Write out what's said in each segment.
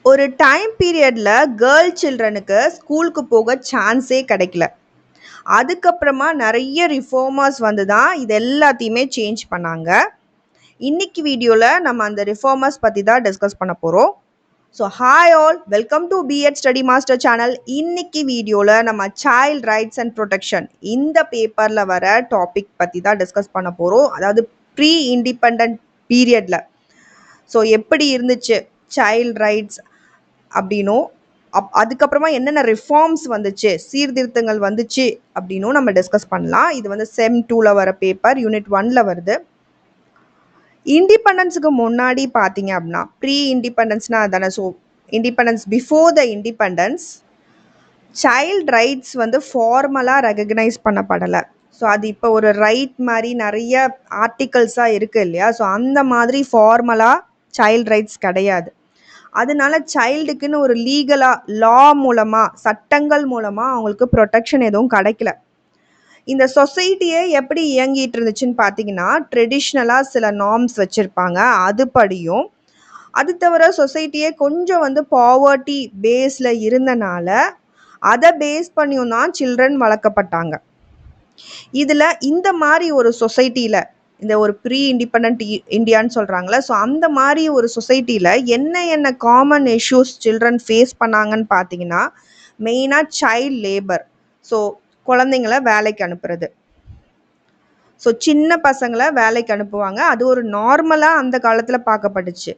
ஒரு டைம் பீரியட்ல கேர்ள் சில்ட்ரனுக்கு ஸ்கூலுக்கு போக சான்ஸே கிடைக்கல. அதுக்கப்புறமா நிறைய ரிஃபார்மர்ஸ் வந்து தான் இது எல்லாத்தையுமே சேஞ்ச் பண்ணாங்க. இன்னைக்கு வீடியோல நம்ம அந்த ரிஃபார்மர்ஸ் பத்தி தான் டிஸ்கஸ் பண்ண போறோம். So hi all, welcome to BEd study master channel. இன்னைக்கு வீடியோல நம்ம சைல்ட் ரைட்ஸ் அண்ட் ப்ரொடெக்ஷன் இந்த பேப்பர்ல வர டாபிக் பத்தி தான் டிஸ்கஸ் பண்ண போறோம். அதாவது ப்ரீ இண்டிபெண்டன்ட் பீரியட்ல ஸோ எப்படி இருந்துச்சு சைல்ட் ரைட்ஸ் அப்படின்னும் அதுக்கப்புறமா என்னென்ன ரிஃபார்ம்ஸ் வந்துச்சு, சீர்திருத்தங்கள் வந்துச்சு அப்படின்னும் நம்ம டிஸ்கஸ் பண்ணலாம். இது வந்து செம் 2ல வர பேப்பர், யூனிட் 1ல வருது. இண்டிபெண்டன்ஸுக்கு முன்னாடி பார்த்தீங்க அப்படின்னா ப்ரீ இண்டிபெண்டன்ஸ்னா அதானே. So independence before the independence child rights வந்து ஃபார்மலாக ரெகக்னைஸ் பண்ணப்படலை. ஸோ அது இப்போ ஒரு ரைட் மாதிரி நிறைய ஆர்டிகல்ஸாக இருக்குது இல்லையா. ஸோ அந்த மாதிரி ஃபார்மலாக சைல்ட் ரைட்ஸ் கிடையாது. அதனால சைல்டுக்குன்னு ஒரு லீகலாக லா மூலமாக, சட்டங்கள் மூலமாக அவங்களுக்கு ப்ரொடெக்ஷன் எதுவும் கிடைக்கல. இந்த சொசைட்டியே எப்படி இயங்கிட்டு இருந்துச்சுன்னு பார்த்தீங்கன்னா, ட்ரெடிஷ்னலாக சில நார்ம்ஸ் வச்சுருப்பாங்க, அதுபடியும். அது தவிர சொசைட்டியே கொஞ்சம் வந்து பாவர்ட்டி பேஸில் இருந்தனால அதை பேஸ் பண்ணியும் தான் சில்ட்ரன் வளர்க்கப்பட்டாங்க. இதில் இந்த மாதிரி ஒரு சொசைட்டியில், இந்த ஒரு ப்ரீ இண்டிபெண்ட் இந்தியான்னு சொல்கிறாங்களே, ஸோ அந்த மாதிரி ஒரு சொசைட்டியில் என்ன காமன் இஷ்யூஸ் சில்ட்ரன் ஃபேஸ் பண்ணாங்கன்னு பார்த்தீங்கன்னா, மெயினாக சைல்ட் லேபர். ஸோ குழந்தைங்கள வேலைக்கு அனுப்புறது. ஸோ சின்ன பசங்களை வேலைக்கு அனுப்புவாங்க, அது ஒரு நார்மலாக அந்த காலத்தில் பார்க்கப்பட்டுச்சு.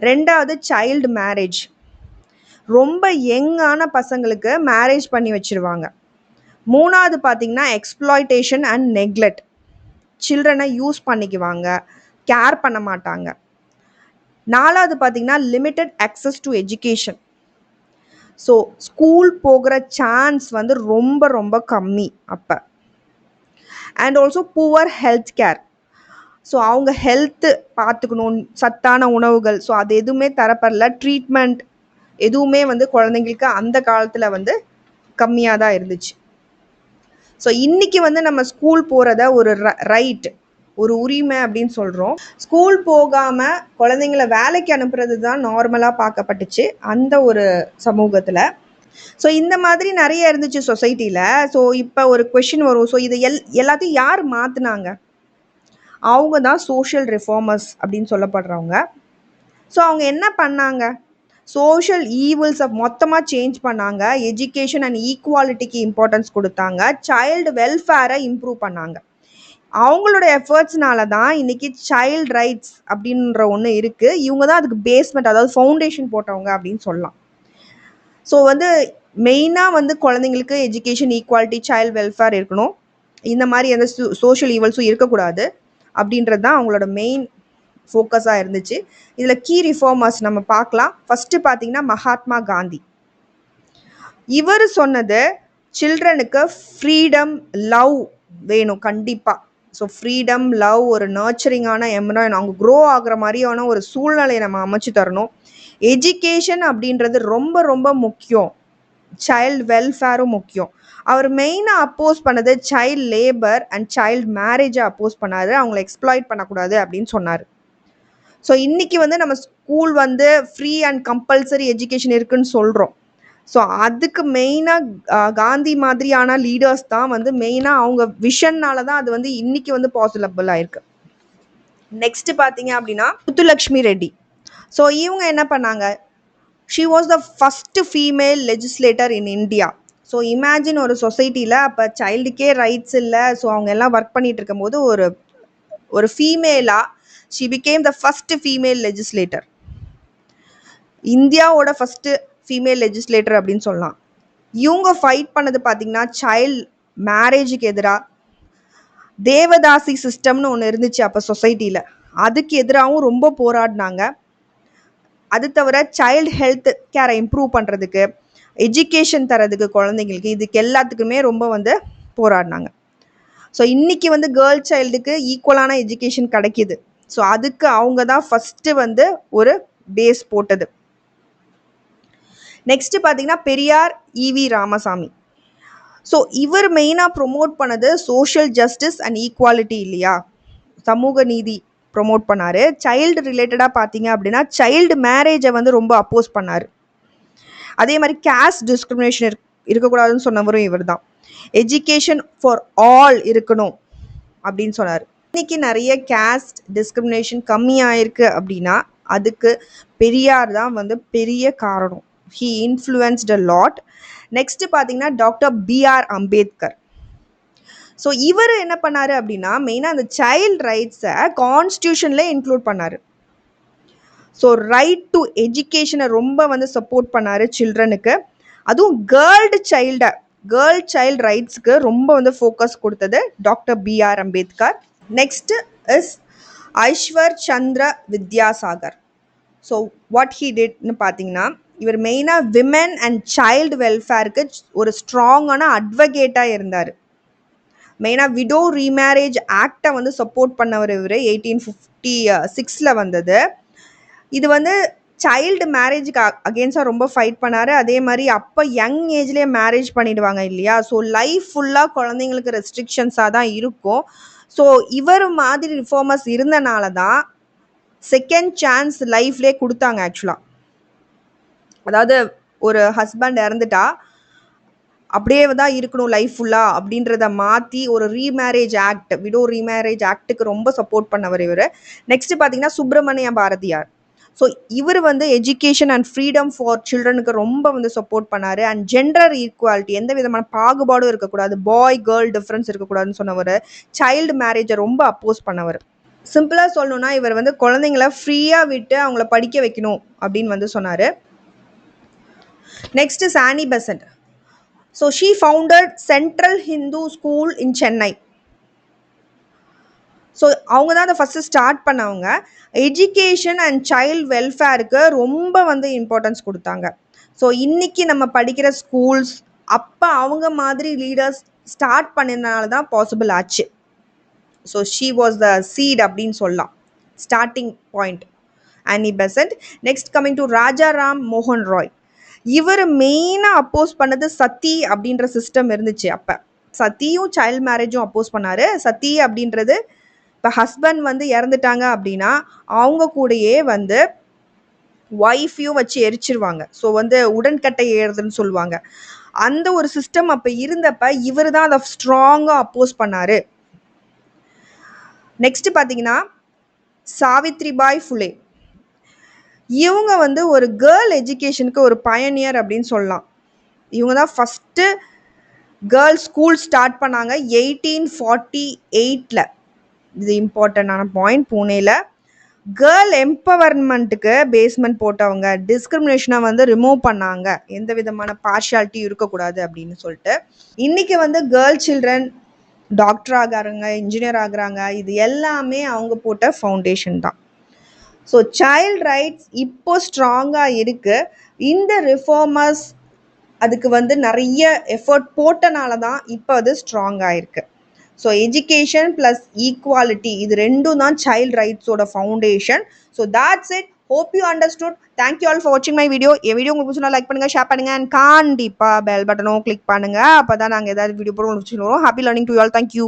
ரெண்டாவது சைல்டு மேரேஜ். ரொம்ப யங்கான பசங்களுக்கு மேரேஜ் பண்ணி வச்சிருவாங்க. மூணாவது பார்த்தீங்கன்னா எக்ஸ்ப்ளாய்டேஷன் அண்ட் நெக்லெக்ட். சில்ட்ரனை யூஸ் பண்ணிக்குவாங்க, கேர் பண்ண மாட்டாங்க. நாலாவது பார்த்தீங்கன்னா limited access to education. So school போகிற சான்ஸ் வந்து ரொம்ப ரொம்ப கம்மி அப்போ. And also poor health care. So அவங்க ஹெல்த்து பார்த்துக்கணும், சத்தான உணவுகள், ஸோ அது எதுவுமே தரப்படல. ட்ரீட்மெண்ட் எதுவுமே வந்து குழந்தைங்களுக்கு அந்த காலத்தில் வந்து கம்மியாக தான் இருந்துச்சு. ஸோ இன்றைக்கி வந்து நம்ம ஸ்கூல் போகிறத ஒரு ரைட், ஒரு உரிமை அப்படின்னு சொல்கிறோம். ஸ்கூல் போகாமல் குழந்தைங்கள வேலைக்கு அனுப்புறது தான் நார்மலாக பார்க்கப்பட்டுச்சு அந்த ஒரு சமூகத்தில். ஸோ இந்த மாதிரி நிறைய இருந்துச்சு சொசைட்டியில். ஸோ இப்போ ஒரு கொஷின் வரும், ஸோ இதை எல்லாத்தையும் யார் மாற்றினாங்க? அவங்க தான் சோஷியல் ரிஃபார்மர்ஸ் அப்படின்னு சொல்லப்படுறவங்க. ஸோ அவங்க என்ன பண்ணாங்க? சோஷியல் ஈவில்ஸை மொத்தமாக சேஞ்ச் பண்ணாங்க. எஜுகேஷன் அண்ட் ஈக்குவாலிட்டிக்கு இம்பார்ட்டன்ஸ் கொடுத்தாங்க. சைல்டு வெல்ஃபேரை இம்ப்ரூவ் பண்ணாங்க. அவங்களோட எஃபர்ட்ஸ்னால தான் இன்றைக்கி சைல்ட் ரைட்ஸ் அப்படின்ற ஒன்று இருக்குது. இவங்க தான் அதுக்கு பேஸ்மெண்ட், அதாவது ஃபவுண்டேஷன் போட்டவங்க அப்படின்னு சொல்லலாம். ஸோ வந்து மெயினாக வந்து குழந்தைங்களுக்கு எஜுகேஷன், ஈக்குவாலிட்டி, சைல்டு வெல்ஃபேர் இருக்கணும். இந்த மாதிரி எந்த சோஷியல் ஈவல்ஸும் இருக்கக்கூடாது அப்படின்றது தான் அவங்களோட மெயின் ஃபோக்கஸாக இருந்துச்சு. இதில் கீ ரிஃபார்மர்ஸ் நம்ம பார்க்கலாம். ஃபஸ்ட்டு பார்த்தீங்கன்னா மகாத்மா காந்தி. இவர் சொன்னது சில்ட்ரனுக்கு ஃப்ரீடம், லவ் வேணும் கண்டிப்பாக. ஸோ ஃப்ரீடம், லவ், ஒரு நர்ச்சரிங்கான என்விரான்மெண்ட், அவங்க க்ரோ ஆகிற மாதிரியான ஒரு சூழ்நிலையை நம்ம அமைச்சு தரணும். எஜுகேஷன் அப்படின்றது ரொம்ப ரொம்ப முக்கியம். சைல்டு வெல்ஃபேரும் முக்கியம். அவர் மெயினாக அப்போஸ் பண்ணது சைல்டு லேபர் அண்ட் சைல்டு மேரேஜை அப்போஸ் பண்ணார். அவங்கள எக்ஸ்ப்ளாய்ட் பண்ணக்கூடாது அப்படின்னு சொன்னார். ஸோ இன்றைக்கி வந்து நம்ம ஸ்கூல் வந்து ஃப்ரீ அண்ட் கம்பல்சரி எஜுகேஷன் இருக்குதுன்னு சொல்கிறோம். ஸோ அதுக்கு மெயினாக காந்தி மாதிரியான லீடர்ஸ் தான் வந்து மெயினாக அவங்க விஷன்னால தான் அது வந்து இன்றைக்கி வந்து பாசிபிள் ஆயிருக்கு. நெக்ஸ்ட்டு பார்த்தீங்க அப்படின்னா முத்துலக்ஷ்மி ரெட்டி. ஸோ இவங்க என்ன பண்ணாங்க? She was the first female legislator in India. So imagine, ஒரு சொசைட்டியில் அப்போ சைல்டுக்கே ரைட்ஸ் இல்லை. ஸோ அவங்க எல்லாம் ஒர்க் பண்ணிகிட்டு இருக்கும்போது ஒரு ஃபீமேலாக she became the first female legislator. இந்தியாவோட ஃபஸ்ட்டு ஃபீமேல் லெஜிஸ்லேட்டர் அப்படின்னு சொல்லலாம். இவங்க ஃபைட் பண்ணது பார்த்திங்கன்னா சைல்டு மேரேஜுக்கு எதிராக. தேவதாசி சிஸ்டம்னு ஒன்று இருந்துச்சு அப்போ சொசைட்டியில், அதுக்கு எதிராகவும் ரொம்ப போராடினாங்க. அது தவிர சைல்டு ஹெல்த் கேரை இம்ப்ரூவ் பண்ணுறதுக்கு, எஜுகேஷன் தரதுக்கு குழந்தைங்களுக்கு, இதுக்கு எல்லாத்துக்குமே ரொம்ப வந்து போராடினாங்க. ஸோ இன்றைக்கி வந்து கேர்ள் சைல்டுக்கு ஈக்குவலான எஜுகேஷன் கிடைக்கிது. ஸோ அதுக்கு அவங்க தான் ஃபஸ்ட்டு வந்து ஒரு பேஸ் போட்டது. நெக்ஸ்ட்டு பார்த்தீங்கன்னா பெரியார் ஈவி ராமசாமி. ஸோ இவர் மெயினாக ப்ரொமோட் பண்ணது சோஷியல் ஜஸ்டிஸ் அண்ட் ஈக்குவாலிட்டி இல்லையா, சமூக நீதி ப்ரொமோட் பண்ணார். சைல்டு ரிலேட்டடாக பார்த்தீங்க அப்படின்னா சைல்டு மேரேஜை வந்து ரொம்ப அப்போஸ் பண்ணார். அதே மாதிரி கேஸ்ட் டிஸ்கிரிமினேஷன் இருக்கக்கூடாதுன்னு சொன்னவரும் இவர் தான். எஜுகேஷன் ஃபார் ஆல் இருக்கணும் அப்படின்னு சொன்னார். இன்னைக்கு நிறைய கேஸ்ட் டிஸ்கிரிமினேஷன் கம்மியாயிருக்கு அப்படின்னா அதுக்கு பெரியார் தான் வந்து பெரிய காரணம். He influenced a lot. Next பார்த்தீங்கன்னா டாக்டர் பிஆர் அம்பேத்கர். ஸோ இவர் என்ன பண்ணாரு அப்படின்னா மெயினாக அந்த சைல்ட் ரைட்ஸை கான்ஸ்டியூஷன்ல இன்க்ளூட் பண்ணாரு. ஸோ ரைட் டு எஜுகேஷனை ரொம்ப வந்து சப்போர்ட் பண்ணாரு சில்ட்ரனுக்கு. அதுவும் கேர்ள் சைல்டு ரைட்ஸ்க்கு ரொம்ப வந்து ஃபோக்கஸ் கொடுத்தது doctor B R Ambedkar. Next is Ishwar Chandra Vidyasagar. So what he டிட்னு பார்த்தீங்கன்னா இவர் மெயினாக விமென் அண்ட் சைல்டு வெல்ஃபேருக்கு ஒரு ஸ்ட்ராங்கான அட்வொகேட்டாக இருந்தார். மெயினாக விடோ ரீமேரேஜ் ஆக்டை வந்து சப்போர்ட் பண்ணவர் இவர் 1856 வந்தது. இது வந்து சைல்டு மேரேஜுக்கு அகேன்ஸ்டாக ரொம்ப ஃபைட் பண்ணார். அதே மாதிரி அப்போ யங் ஏஜ்லேயே மேரேஜ் பண்ணிடுவாங்க இல்லையா, ஸோ லைஃப் ஃபுல்லாக குழந்தைங்களுக்கு ரெஸ்ட்ரிக்ஷன்ஸாக தான் இருக்கும். ஸோ இவர் மாதிரி ரிஃபார்மர்ஸ் இருந்தனால தான் செகண்ட் சான்ஸ் லைஃப்லேயே கொடுத்தாங்க ஆக்சுவலாக. அதாவது ஒரு ஹஸ்பண்ட் இறந்துட்டா அப்படியே தான் இருக்கணும் லைஃப் ஃபுல்லாக அப்படின்றத மாற்றி ஒரு ரீமேரேஜ் ஆக்ட், விடோ ரீமேரேஜ் ஆக்டுக்கு ரொம்ப சப்போர்ட் பண்ணவர் இவர். நெக்ஸ்ட் பார்த்தீங்கன்னா சுப்பிரமணிய பாரதியார். ஸோ இவர் வந்து எஜுகேஷன் அண்ட் ஃப்ரீடம் ஃபார் சில்ட்ரனுக்கு ரொம்ப வந்து சப்போர்ட் பண்ணார். அண்ட் ஜெண்டர் ஈக்குவாலிட்டி, எந்த விதமான பாகுபாடும் இருக்கக்கூடாது, பாய் கேர்ள் டிஃப்ரென்ஸ் இருக்கக்கூடாதுன்னு சொன்னவர். சைல்டு மேரேஜை ரொம்ப அப்போஸ் பண்ணவர். சிம்பிளாக சொல்லணும்னா இவர் வந்து குழந்தைங்கள ஃப்ரீயாக விட்டு அவங்கள படிக்க வைக்கணும் அப்படின்னு வந்து சொன்னார். Next is Annie Besant. So she founded Central Hindu school in Chennai. So அவங்க தான் அதை ஃபஸ்ட்டு ஸ்டார்ட் பண்ணவங்க. எஜுகேஷன் அண்ட் சைல்டு வெல்ஃபேருக்கு ரொம்ப வந்து இம்பார்ட்டன்ஸ் கொடுத்தாங்க. ஸோ இன்றைக்கி நம்ம படிக்கிற ஸ்கூல்ஸ் அப்போ அவங்க மாதிரி லீடர்ஸ் ஸ்டார்ட் பண்ணினால தான் பாசிபிள் ஆச்சு. So she was the seed அப்படின்னு சொல்லலாம், starting point Annie Besant. Next coming to Rajaram மோகன் ராய். இவர் மெயினாக அப்போஸ் பண்ணது சத்தி அப்படின்ற சிஸ்டம் இருந்துச்சு. அப்போ சத்தியும் சைல்டு மேரேஜும் அப்போஸ் பண்ணார். சத்தி அப்படின்றது இப்போ ஹஸ்பண்ட் வந்து இறந்துட்டாங்க அப்படின்னா அவங்க கூடயே வந்து ஒய்ஃபையும் வச்சு எரிச்சிருவாங்க. ஸோ வந்து உடன்கட்டை ஏறுதுன்னு சொல்லுவாங்க. அந்த ஒரு சிஸ்டம் அப்போ இருந்தப்ப இவர் தான் அதை ஸ்ட்ராங்காக அப்போஸ் பண்ணார். நெக்ஸ்ட் பார்த்தீங்கன்னா சாவித்ரிபாய் ஃபுலே. இவங்க வந்து ஒரு கேர்ள் எஜுகேஷனுக்கு ஒரு பயனியர் அப்படின்னு சொல்லலாம். இவங்க தான் ஃபஸ்ட்டு கேர்ள்ஸ் ஸ்கூல் ஸ்டார்ட் பண்ணாங்க 1848. இது இம்பார்ட்டண்டான பாயிண்ட். பூனேயில் கேர்ள் எம்பவர்மெண்ட்டுக்கு பேஸ்மெண்ட் போட்டவங்க. டிஸ்கிரிமினேஷனை வந்து ரிமூவ் பண்ணாங்க, எந்த விதமான பார்ஷியாலிட்டி இருக்கக்கூடாது அப்படின்னு சொல்லிட்டு. இன்றைக்கி வந்து கேர்ள் சில்ட்ரன் டாக்டர் ஆகிறாங்க, இன்ஜினியர் ஆகுறாங்க. இது எல்லாமே அவங்க போட்ட ஃபவுண்டேஷன் தான். ஸோ சைல்டு ரைட்ஸ் இப்போ ஸ்ட்ராங்காக இருக்குது. இந்த ரிஃபார்மர்ஸ் அதுக்கு வந்து நிறைய எஃபர்ட் போட்டனால தான் இப்போ அது ஸ்ட்ராங்காக இருக்குது. ஸோ எஜுகேஷன் ப்ளஸ் ஈக்குவாலிட்டி இது ரெண்டும் தான் சைல்டு ரைட்ஸோட foundation. So that's it. Hope you understood. Thank you all for வாட்சிங் மை வீடியோ. என் வீடியோ உங்களுக்கு பிடிச்சா லைக் பண்ணுங்கள், ஷேர் பண்ணுங்கள், அண்ட் கண்டிப்பாக பெல் பட்டனும் கிளிக் பண்ணுங்கள். அப்போ தான் நாங்கள் ஏதாவது வீடியோ போட உங்களுக்கு வரும். Happy learning to you all. Thank you.